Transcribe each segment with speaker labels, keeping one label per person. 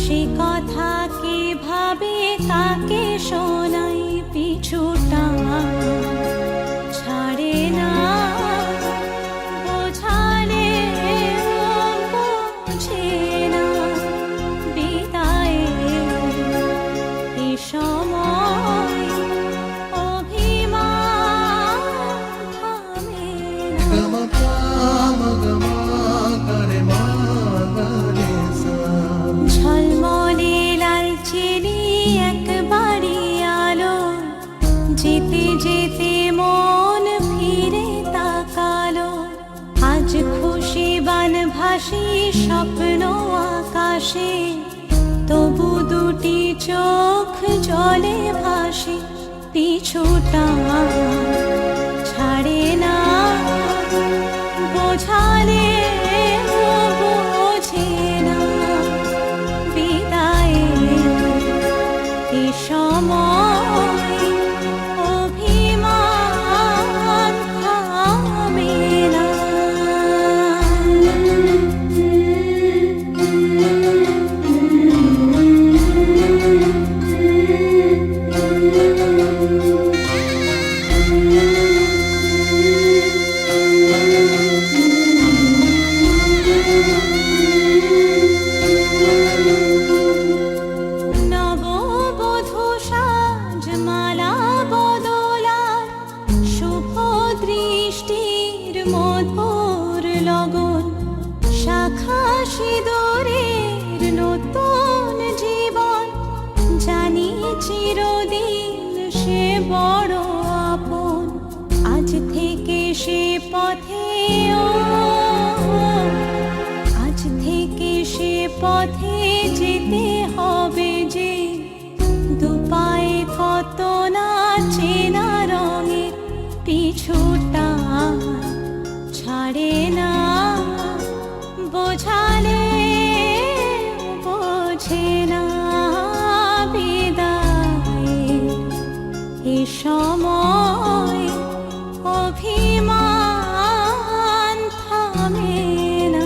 Speaker 1: সে কথা কে ভাবে কাকে শোনাই পিছু পাশে, তবু দুটি চোখ জলে ভাসে। পিছুটা ছাড়ে না, বোঝালে বোঝে না। বিদায়ের এ সময় অভিমান থামে না। নববধূ সাজমালা বদলার শুভ দৃষ্টির মধুর লগন, শাখা সিঁদুরের নতুন জীবন। জানি চিরদিন সে বড় আপন, আজ থেকে সে পথে আজ থেকে সে পথে যেতে হবে যে। দুপায়ে কত না চেনা রঙের, পিছুটা ছাড়ে না, বোঝালে বোঝে না। বিদায়ের এ সময় অভিমান থামে না।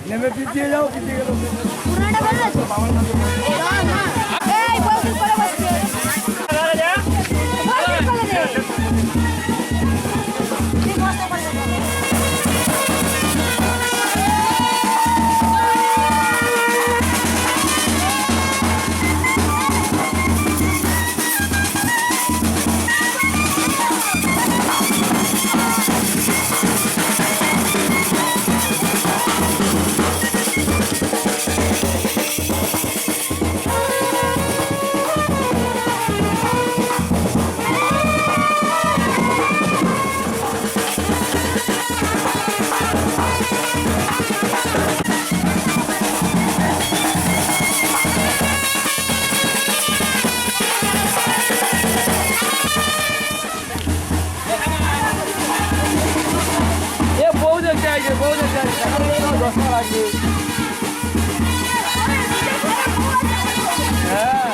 Speaker 2: নেমে পিছিয়ে যাও, পিছিয়ে গেল। লাগবে, বউদের চাই, টাকা দিয়ে দাও, 10 টাকা লাগবে। হ্যাঁ।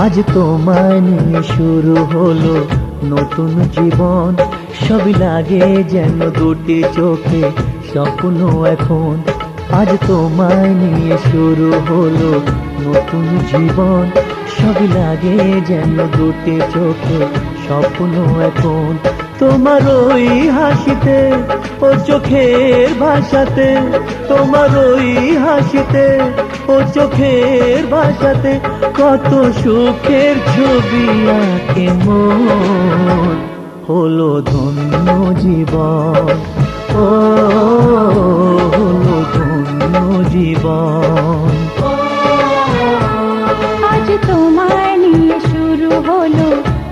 Speaker 3: আজ তোমায় নিয়ে শুরু হলো নতুন জীবন, সবই লাগে যেন দুটি চোখে স্বপ্ন এখন। আজ তোমায় নিয়ে শুরু হলো নতুন জীবন, সবই লাগে যেন দুটি চোখে স্বপ্ন এখন। তোমার ওই হাসিতে ও চোখের ভাষাতে, তোমার ওই হাসিতে ও চোখের ভাষাতে কত সুখের ছবি আঁকে মন, হলো ধন্য জীবন, ও হলো ধন্য জীবন।
Speaker 1: আজ তোমায় নিয়ে শুরু হলো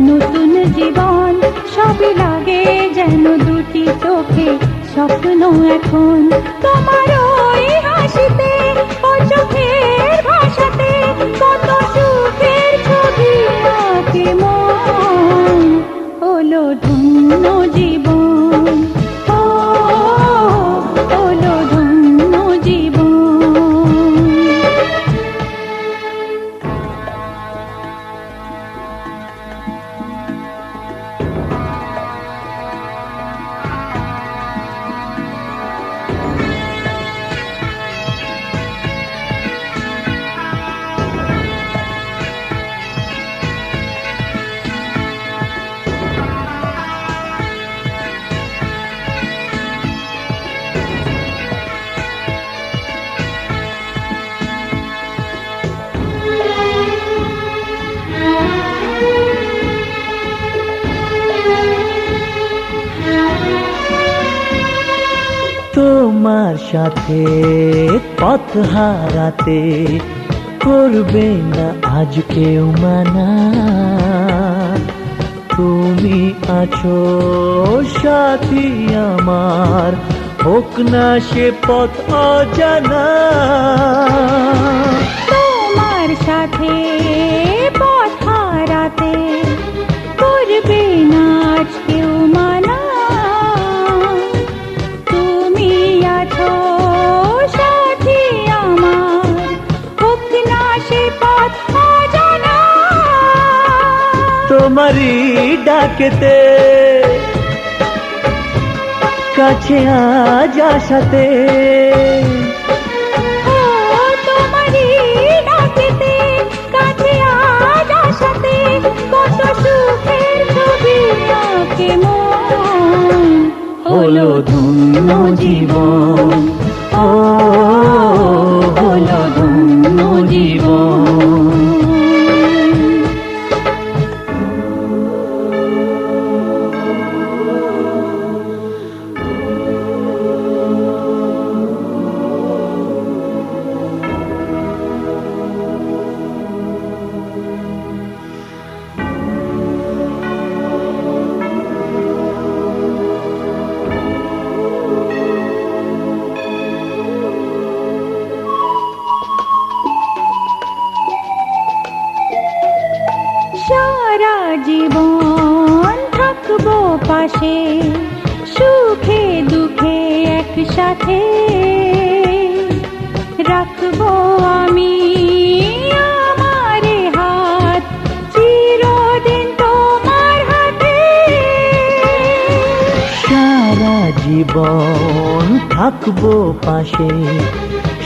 Speaker 1: নতুন জীবন, সবই লাগে যেন দুটি চোখে স্বপ্ন এখন। তোমার ওই হাসিতে ও চোখের ভাষাতে কত সুখের ছবি আঁকে মন, হলো ধন্য জীবন, ও হলো ধন্য জীবন।
Speaker 3: তোমার সাথে পথ হারাতে করবে না আজ কেউ মানা, তুমি আছো সাথী আমার, হোক না সে পথ অজানা।
Speaker 1: তোমার সাথে পথ হারাতে করবে না আজ কেউ মানা, তুমি আছো সাথী আমার, হোক না সে পথ অজানা।
Speaker 3: তোমারই ডাকেতে কাছে আজ আসাতে,
Speaker 1: ও তোমারই ডাকেতে কাছে আজ আসাতে কত সুখের ছবি আঁকে মন,
Speaker 3: হলো ধন্য জীবন, ও হলো ধন্য জীবন।
Speaker 1: সারা জীবন থাকবো পাশে, সুখে দুঃখে একসাথে রাখবো আমি আমার হাত, চিরদিন তোমার হাতে।
Speaker 3: সারা জীবন থাকবো পাশে,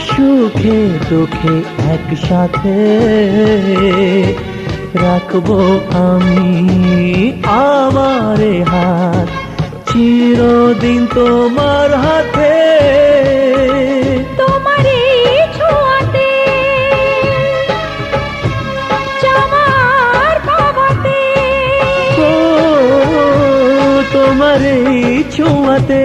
Speaker 3: সুখে দুঃখে একসাথে রাখবো আমি আমার হাত, চিরদিন তোমার হাতে।
Speaker 1: তোমার ছোঁয়াতে চাওয়ার পাওয়াতে,
Speaker 3: ও তোমার ছোঁয়াতে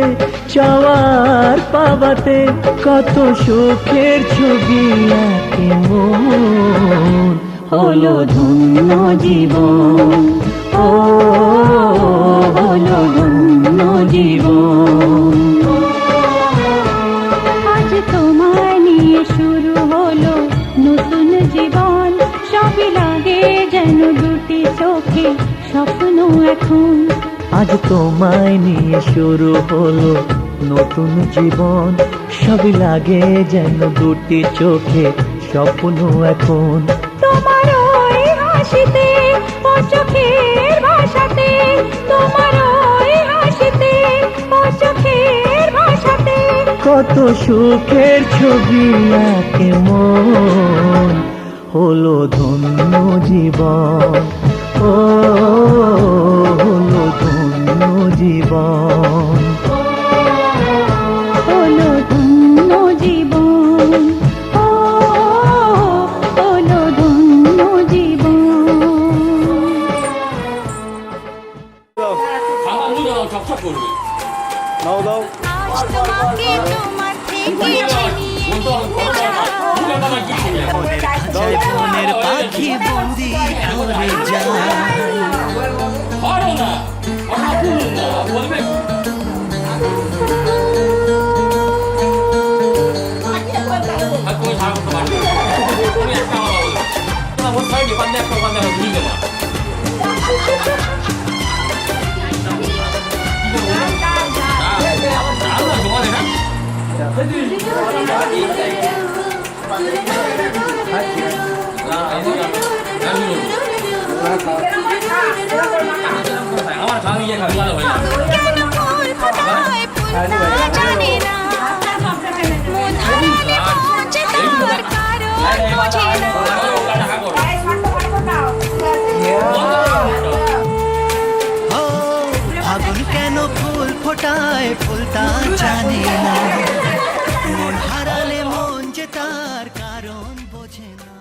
Speaker 3: চাওয়ার পাওয়াতে কত সুখের ছবি আঁকে মন, হলো ধন্য জীবন, ও হলো ধন্য জীবন।
Speaker 1: আজ তোমায় নিয়ে শুরু হলো নতুন জীবন, সবই লাগে যেন দুটি চোখে স্বপ্ন এখন।
Speaker 3: আজ তোমায় নিয়ে শুরু হলো নতুন জীবন, সবই লাগে যেন দুটি চোখে স্বপ্ন এখন।
Speaker 1: তোমার ওই হাসিতে ও চোখের ভাষাতে, তোমার ওই হাসিতে ও চোখের ভাষাতে
Speaker 3: কত সুখের ছবি আঁকে মন, হলো ধন্য জীবন, ও হলো ধন্য জীবন।
Speaker 4: দাও চকচক করবে
Speaker 2: দাও দাও
Speaker 1: আজ তোমাকে তোমার থেকে ছিনিয়ে নিতে চাই
Speaker 3: খাঁচায় বনের পাখি বন্দি করে যায়
Speaker 4: পারো না কথা বলুন না বলবে আর তুমি থাকো তোমার তুমি একটা কথা বলবে না ওর সাইডে বান্দে একটা বান্দে ভুল গেল আমার খাওয়া গিয়ে খাওয়া ভালো হয় না
Speaker 1: কেন ফুল ফোটায় ফুলটা জানে না মন হারালে মঞ্চে তার কারণ বোঝে না
Speaker 3: ও আগুন কেন ফুল ফোটায় ফুলটা জানে না মন হারালে মন যে তার কারণ বোঝে না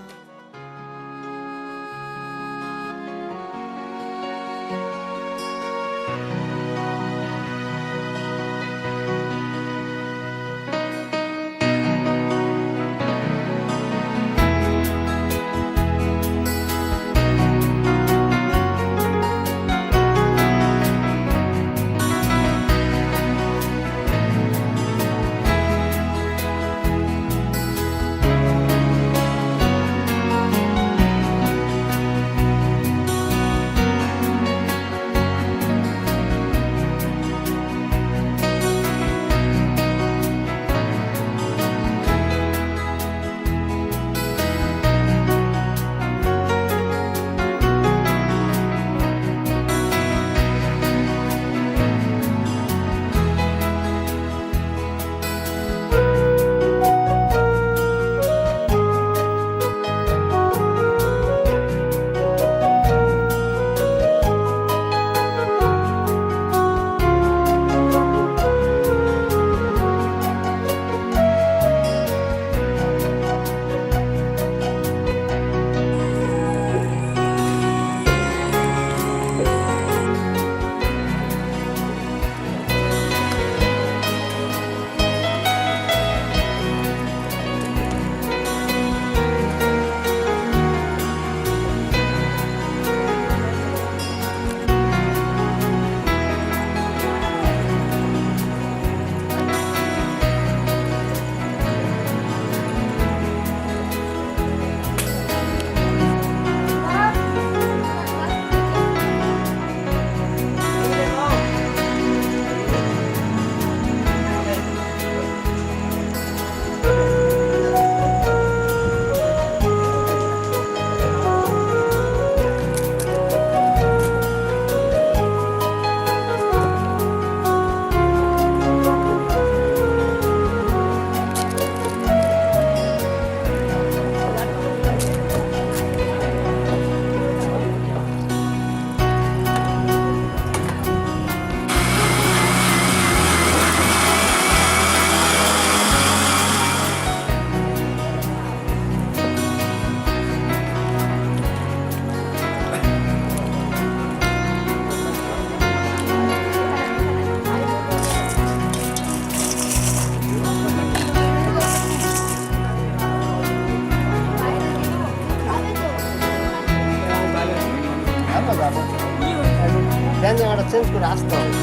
Speaker 2: জায়গাটা চেঞ্জ করে আসতে হবে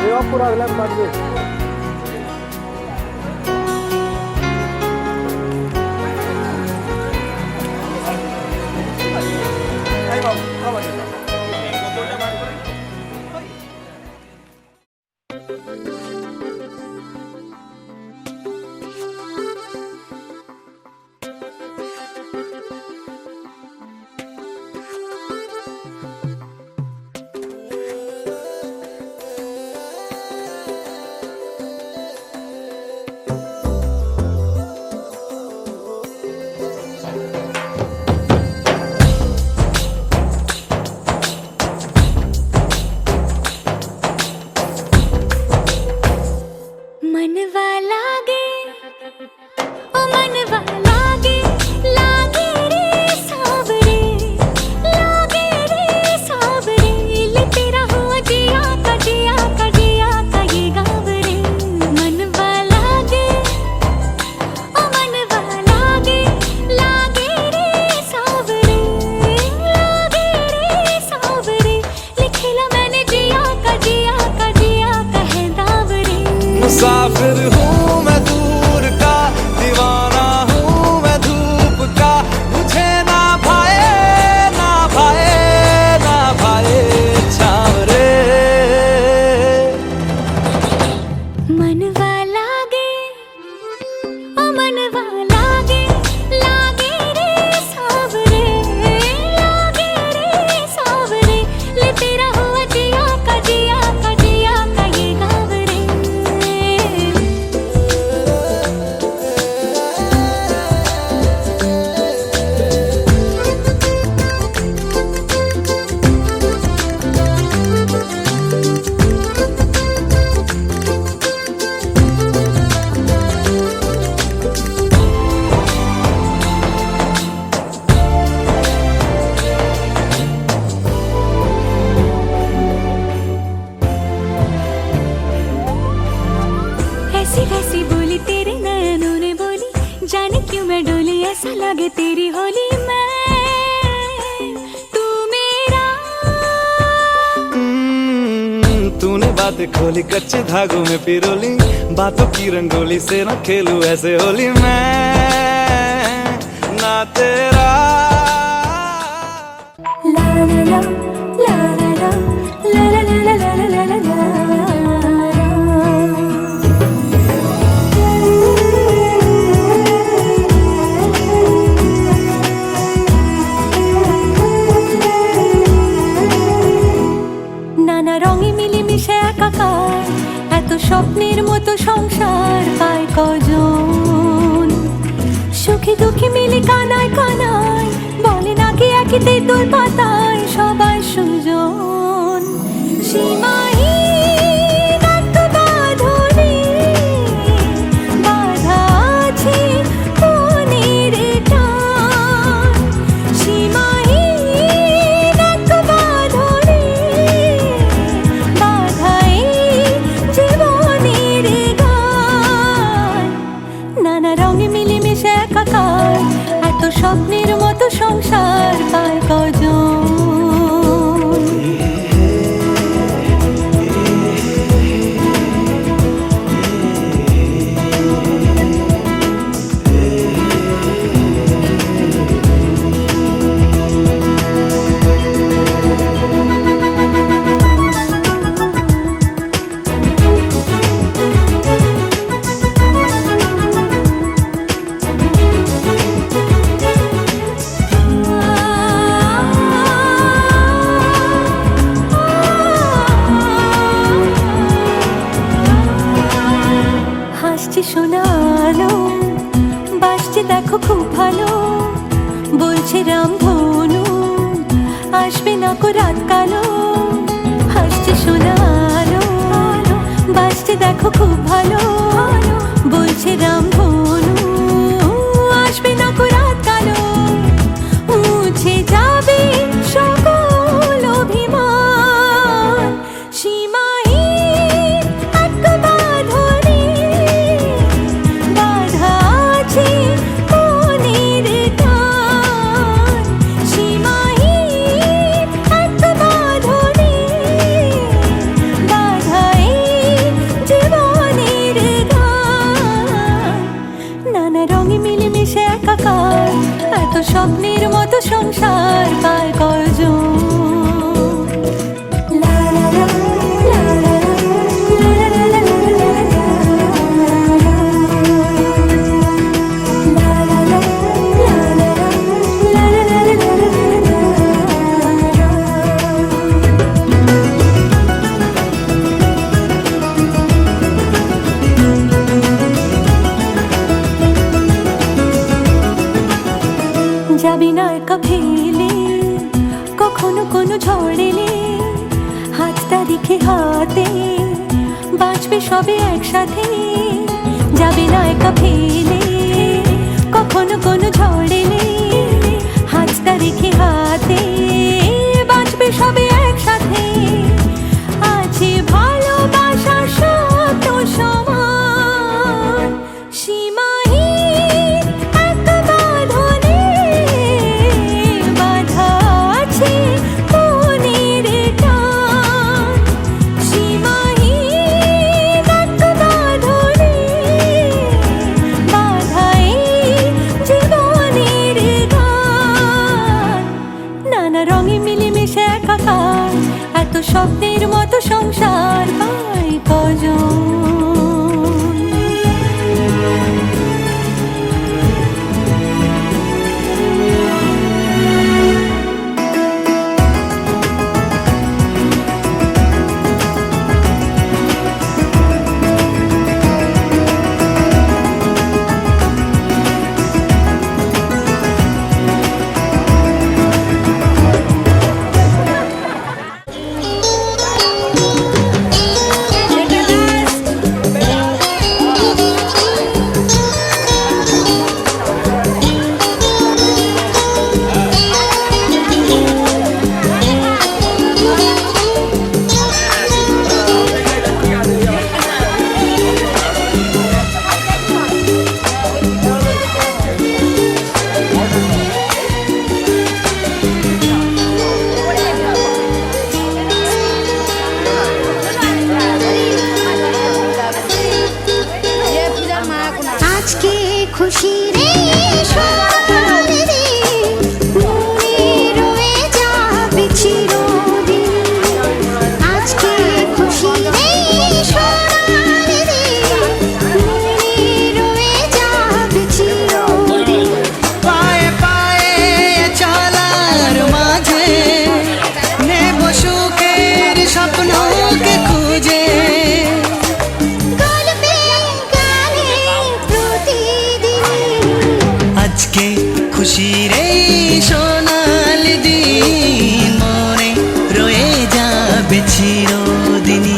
Speaker 2: এই অপর আগলাম বাড়বে এই বাবু খাবার দাও বোতলটা বার করে
Speaker 1: कैसी लगे तेरी होली में तू मेरा।
Speaker 3: तूने बातें खोली कच्चे धागों में पिरोली, बातों की रंगोली से न खेलूं ऐसे होली मैं ना तेरा।
Speaker 1: ला ला ला ला ला ला ला ला ला ला ला ला। নানা রঙে মিলেমিশে একাকার, এত স্বপ্নের মতো সংসার পায় কজন। সুখে দুঃখে মিলে কানায় কানায়, বলে নাকি একই তেঁতুল পাতায় সবাই সুজন। সীমাহীন এক বাঁধনে বাঁধা আছে মনের টান। সীমাহীন এক বাঁধনে বাঁধা এই জীবনের গান। নানা রঙে মিলেমিশে একাকার, এত স্বপ্নের মতো সংসার পায় কজন। হাসছে শোনালো, বাসছে দেখো খুব ভালো, বলছে রামধনু আসবে না কো রাত কালো। হাসছে শোনালো, বাসছে দেখো খুব ভালো, বলছে রামধনু আসবে না কো রাত কালো। মুছে যাবে সকল অভিমান, সীমাহীন এক বাঁধনে বাঁধা আছে মনের টান। সীমাহীন এক বাঁধনে বাঁধা এই জীবনের গান। নানা রঙে মিলেমিশে একাকার, এত স্বপ্নের মতো সংসার পায় কজন। লা লা লা লা লা লা লা লা লা লা লা। লা লা লা লা লা লা লা লা লা লা। যাবি না একা ফেলে কখনো কোনো ঝড় এলে, হাতটা রেখে হাতে বাঁচবে সবে একসাথে। যাবি না একা ফেলে কখনো কোনো ঝড় এলে, হাতটা রেখে হাতে বাঁচবে সবে একসাথে। আছে ভালোবাসার শব্দ সমান, সীমাহীন এক বাঁধনে বাঁধা আছে মনের টান। সীমাহীন এক বাঁধনে বাঁধা এই জীবনের গান। নানা রঙে মিলেমিশে একাকার, এত স্বপ্নের মতো সংসার পায় কজন।
Speaker 5: খুশির এই সোনালি দিন মনে রয়ে যাবে চিরদিনই।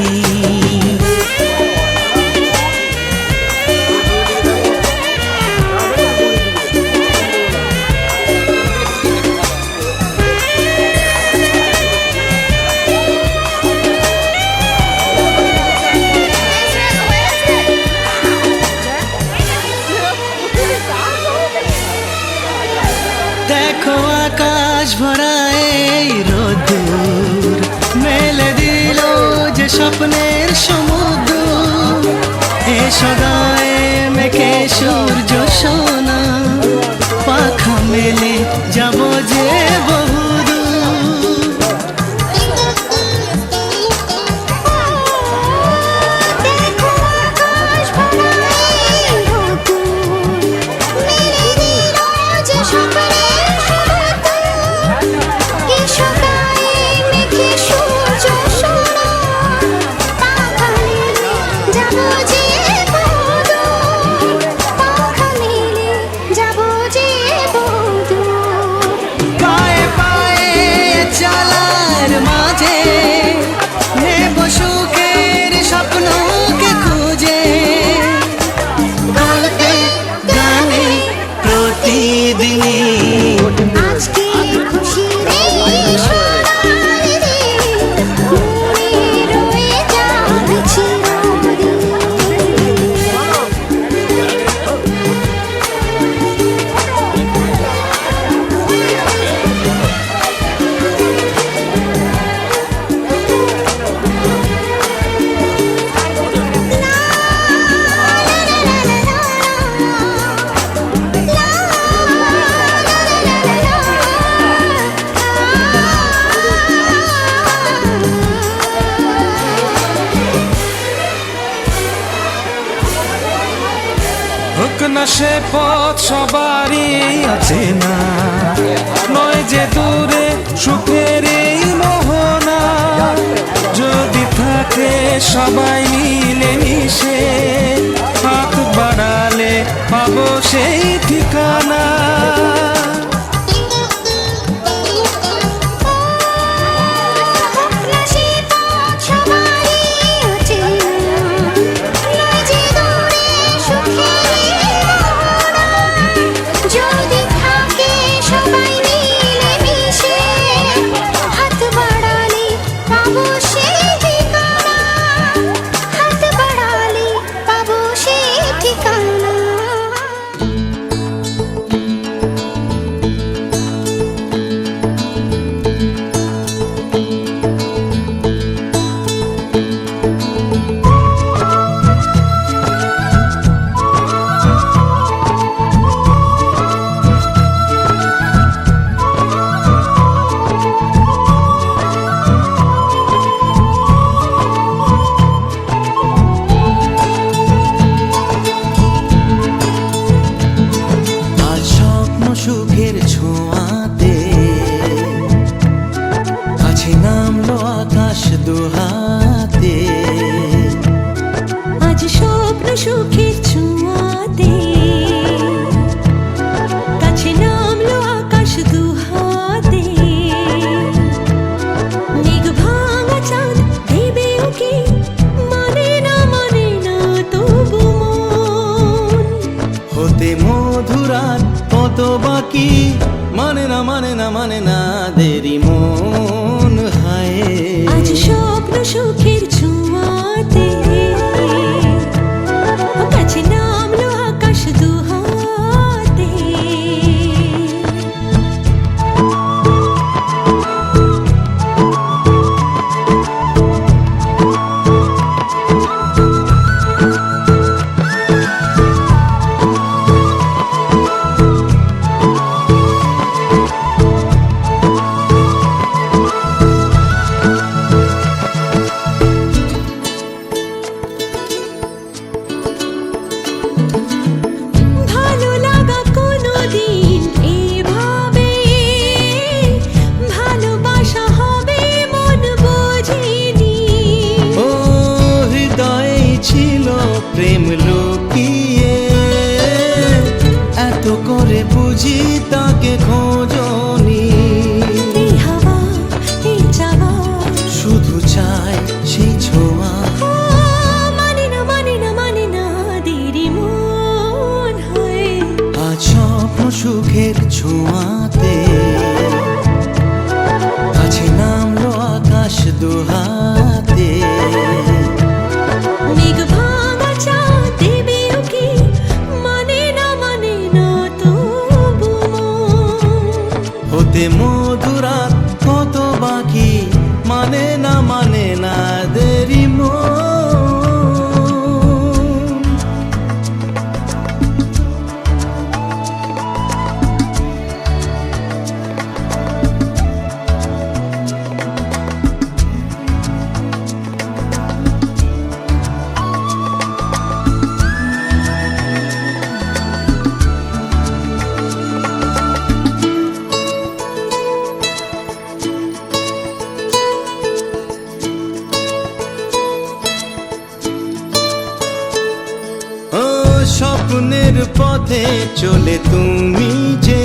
Speaker 5: দেখো আকাশ ভরা এই রোদ্দুর মেলে দিল যে স্বপ্নের সমুদ্র। এসো গায়ে মেখে সূর্য সোনা পাখা মেলে যাব যে বহুদূর। পায়ে পায়ে চালার মাঝে নেব সুখের স্বপ্নকে খুঁজে। গল্পে গানে প্রতিদিনই
Speaker 1: আজকে খুশির এই সোনালি দিন মনে রয়ে যাবে চিরদিন।
Speaker 3: হোক না সে পথ সবারই আছে না, নয় যে দূরে সুখের এই মোহনা। যদি থাকে সবাই মিলে মিশে হাত বাড়ালে পাবো সেই ঠিকানা।
Speaker 5: সুখের ছোঁয়াতে কাছে নামলো আকাশ দুহাতে।
Speaker 1: আজ স্বপ্ন সুখের ছোঁয়াতে কাছে নামলো আকাশ দুহাতে। মেঘ ভাঙা চাঁদ দেবে ওকে মানে না তবু মন।
Speaker 5: হতে মধুরাত কত বাকি মানে না দেরি মন হায়।
Speaker 1: আজ স্বপ্ন সুখের ছোঁয়াতে কাছে নামলো আকাশ দুহাতে।
Speaker 5: ধোঁয়াতে কাছে নামলো আকাশ দুহাতে
Speaker 1: মেঘ ভাঙা চাঁদ দেবে ওকে মানে না তবু
Speaker 5: হতে মধুরাত কত বাকি মানে না দেরি মন ও স্বপ্নের পথে চলে তুমি যে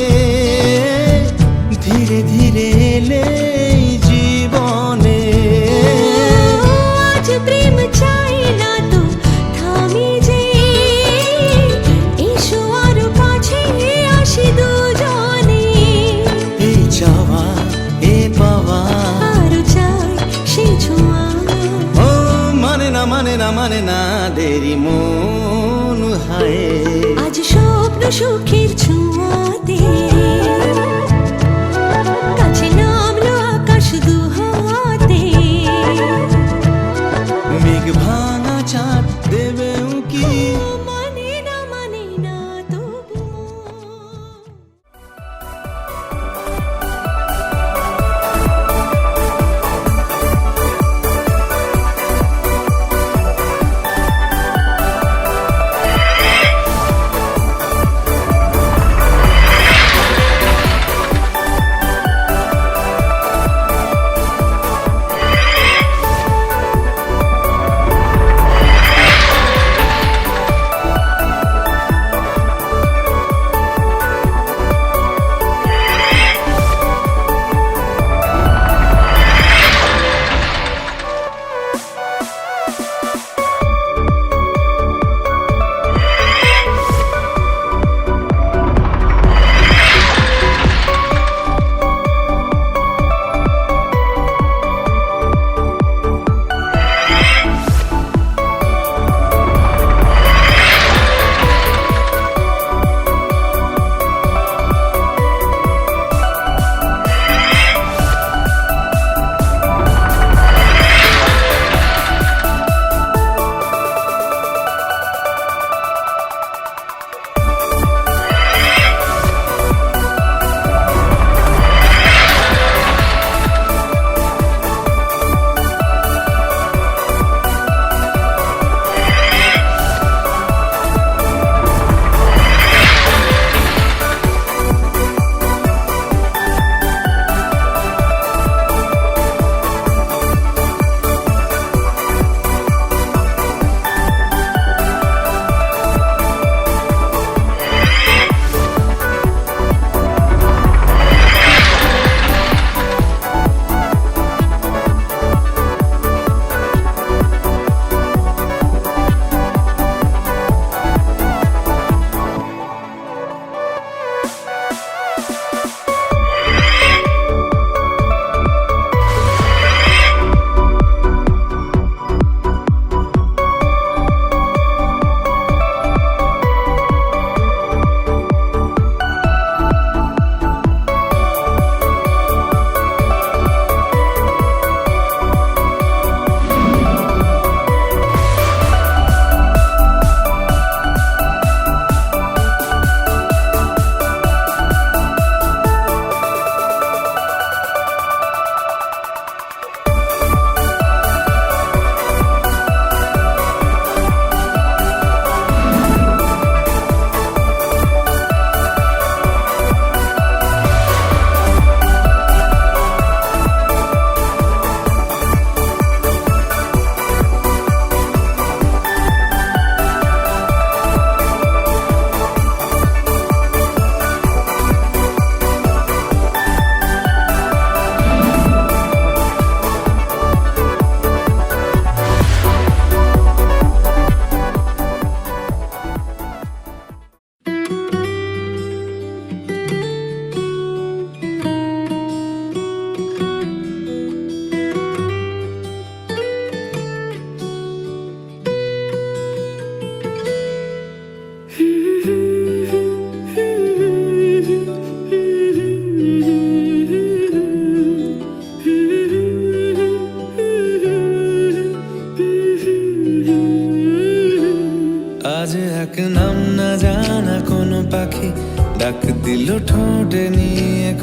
Speaker 5: ধীরে ধীরে এলে এই জীবনে
Speaker 1: আজ প্রেম চাই না তো থামি যে এসো আর কাছে আসি দুজনে
Speaker 5: এই চাওয়া এ পাওয়া
Speaker 1: আরো চাই সে ছোঁয়া
Speaker 5: ও মানে না দেরি মন হায়
Speaker 1: আজ স্বপ্ন সুখের ছোঁয়াতে কাছে নামলো আকাশ দুহাতে
Speaker 5: মেঘ ভাঙা চাঁদ দেবে উকি
Speaker 1: মানে না তবু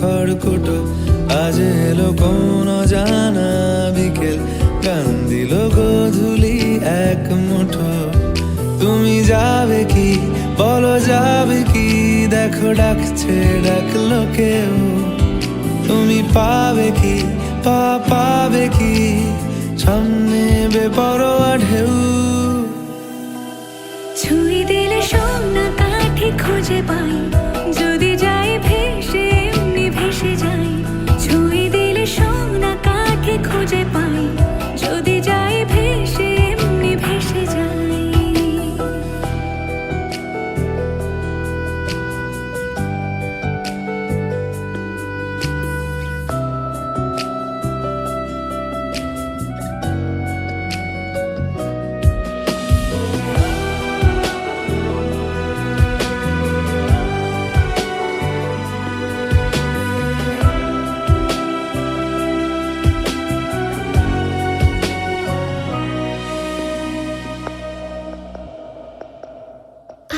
Speaker 3: খড়কুটো। আজ এলো কোন জানা বিকেল, গান দিল গোধূলি এক মুঠো। তুমি যাবে কি বলো, যাবে কি? দেখো ডাকছে, ডাকলো কেউ। তুমি পাবে কি পাবে কি? সামনে বেপরোয়া ঢেউ।
Speaker 1: ছুঁই দিলে সোনা কাঠি খুঁজে পাই, যদি যাই ভেসে এমনি ভেসে যাই। ছুঁই দিলে সোনা কাঠি খুঁজে পাই, যদি যাই ভেসে এমনি ভেসে যাই।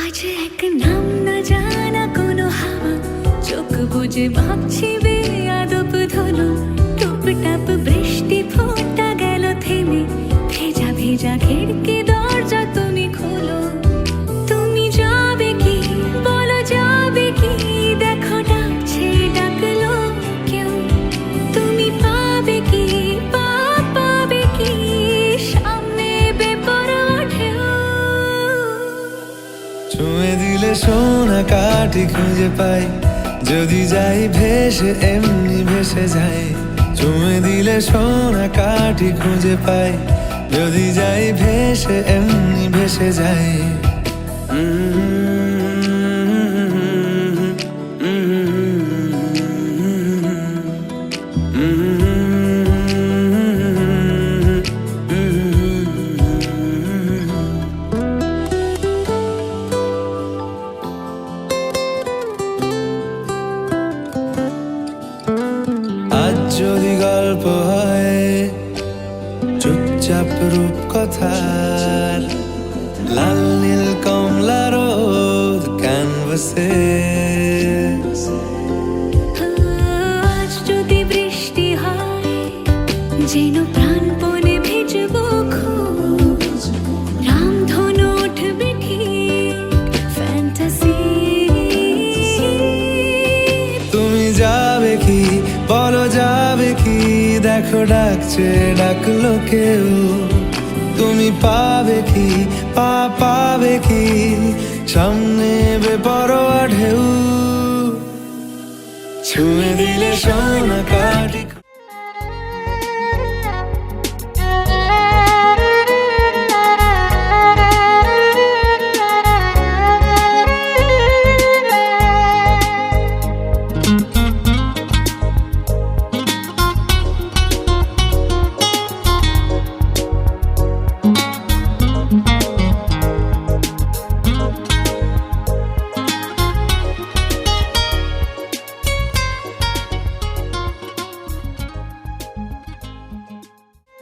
Speaker 1: আজ এক নাম না জানা কোনো হাওয়া, চোখ বুজে ভাবছি বেয়াদব ধলো। টুপটাপ বৃষ্টি ফোঁটা গেল থেমে, ভেজা ভেজা খিড়কি দরজা তুমি খোলো। তুমি যাবে কি বলো, যাবে কি? দেখো ডাকছে, ডাকলো কেউ। তুমি পাবে কি পাবে কি? সামনে বেপরোয়া ঢেউ।
Speaker 3: ছুঁয়ে দিলে সোনা কাঠি খুঁজে পাই, যদি যাই ভেসে এমনি ভেসে যাই। ছুঁয়ে দিলে সোনা কাঠি খুঁজে পাই, যদি যাই ভেসে এমনি ভেসে যাই। আজ যদি গল্প হয় চুপচাপ রূপকথার, লাল নীল কমলা রোদ ক্যানভাসে।
Speaker 1: আজ যদি বৃষ্টি হয়, যেন প্রাণপণে ভিজবো খুব। রামধনু উঠবে ঠিক ফ্যান্টাসি।
Speaker 3: তুমি যাবে কি বলো, যাবে কি? দেখো ডাকছে, ডাকলো কেউ। তুমি পাবে কি পাবে কি? সামনে বেপরোয়া ঢেউ। ছুঁয়ে দিলে সোনা কাঠি